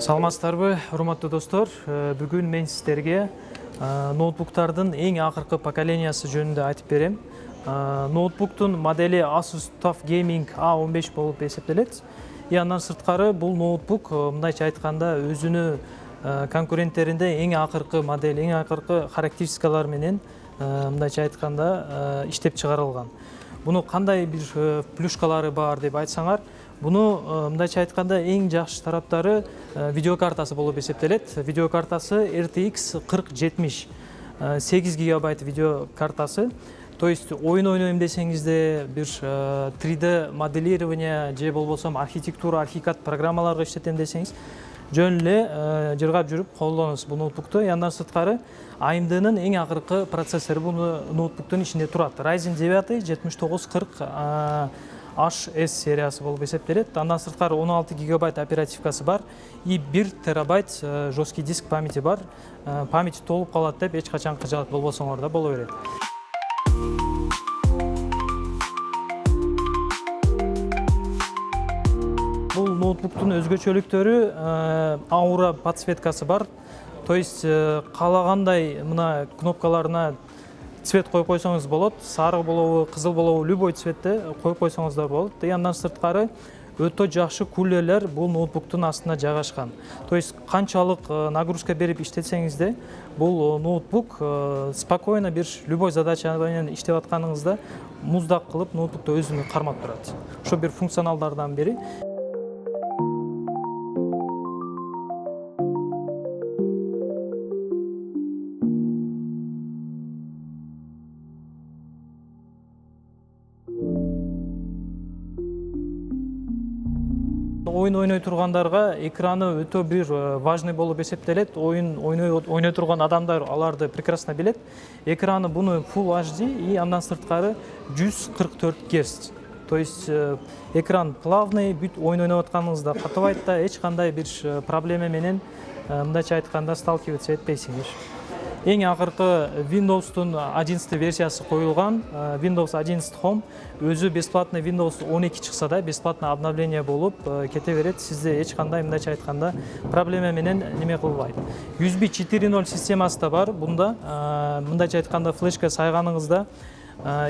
Саламатсыздарбы, урматтуу достор. Бүгүн мен сиздерге ноутбуктардын эң акыркы поколениясы жөнүндө айтып берем. Ноутбуктун модели Asus TUF Gaming A15 болуп эсептелет. Андан сырткары бул ноутбук мындайча айтканда өзүнүн конкуренттеринде эң акыркы модель, эң акыркы характеристикалар менен мындайча айтканда иштеп чыгарылган. Буну кандай бир плюшкалары бар деп айтсаңар, буну мындайча айтканда эң жакшы тараптары видеокартасы болуп эсептелет. Видеокартасы RTX 4070 8 гигабайт видеокартасы. То есть оюн ойнойм десеңизде бир 3D моделирование же болбосо архитектура, архикад программаларга иштетем десеңиз, жөн эле жыргап жүрүп колдоносуз бул ноутбукту. Андан сырткары AMD'нын эң акыркы процессору бул ноутбуктун ичинде турат. Ryzen 9 7940 HS сериясы болуп эсептелет. Андан сырткары 16 гигабайт оперативкасы бар и 1 терабайт жесткий диск памяти бар. Памяти толуп калат деп эч качан кыжалат болбосоңор да боло берет. Бул ноутбуктун өзгөчөлүктөрү аура подсветкасы бар. То есть каалагандай мына кнопкаларына цвет коюп койсоңуз болот. Сары болобу, кызыл болобу, любой цветте коюп койсоңуздар болот. Андан сырткары өтө жакшы кулерлер бул ноутбуктун астына жайгашкан. То есть канчалык нагрузка берип иштетсеңиз да, бул ноутбук спокойно бир любой задача менен иштеп атканыңызда муздак кылып ноутбукту өзүнө кармап турат. Ошо бир функционалдардан бири. Oyun ойной тургандарга экраны өтө бир важный болуп эсептелет. Oyun ойной турган адамдар аларды прекрасно билет. Экраны буну Full HD и андан сырткары 144 Гц. То есть экран плавный, бүт oyun ойноп атканыңызда катыбайт да, эч кандай бир проблема менен мындайча айтканда сталкиваться этпейсиңер. Эң акыркы Windows'тун 11 версиясы коюлган. Windows 11 Home өзү бесплатный Windows 12 чыкса да бесплатный обновление болуп кете берет. Сизде эч кандай мындайча айтканда проблема менен неме кылбайт. USB 4.0 системасы да бар. Бунда мындайча айтканда флешка сайганыңызда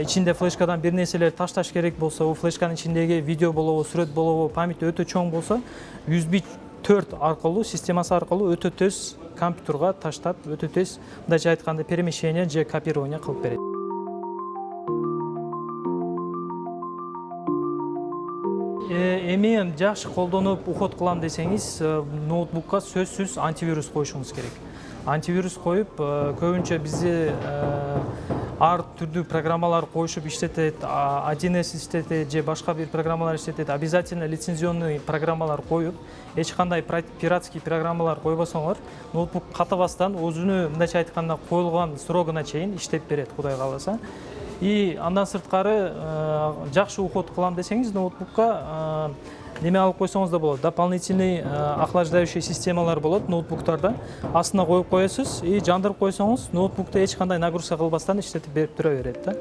ичинде флешкадан бир нерселер ташташ керек болсо, у флешканын ичиндеги видео болобу, сүрөт болобу, память өтө чоң болсо, USB 4 аркылуу, системасы аркылуу өтө тез компьютерга таштап, өтө тез мындайча айтканда перемещение же копирование кылып берет. Эми жакшы колдонуп уход кылам десеңиз, ноутбукка сөзсүз антивирус коюшуңуз керек. Антивирус коюп, көбүнчө бизде ар түрдүү программалар коюшуп иштетет, 1С иштетет же башка бир программалар иштетет. Обязательно лицензионный программалар коюп, эч кандай пиратский программалар койбосоңор, ноутбук катыбастан өзүнө мындайча айтканда коюлган срогуна чейин иштеп берет, Кудай кааласа. И андан сырткары жакшы уход кылам десеңиз, ноутбукка неме алып койсоңуз да болот. Дополнительный охлаждающий системалар болот ноутбуктарда. Астына коюп коесуз и жандырып койсоңуз, ноутбукта эч кандай нагрузка кылбастан иштетип берип тура берет да.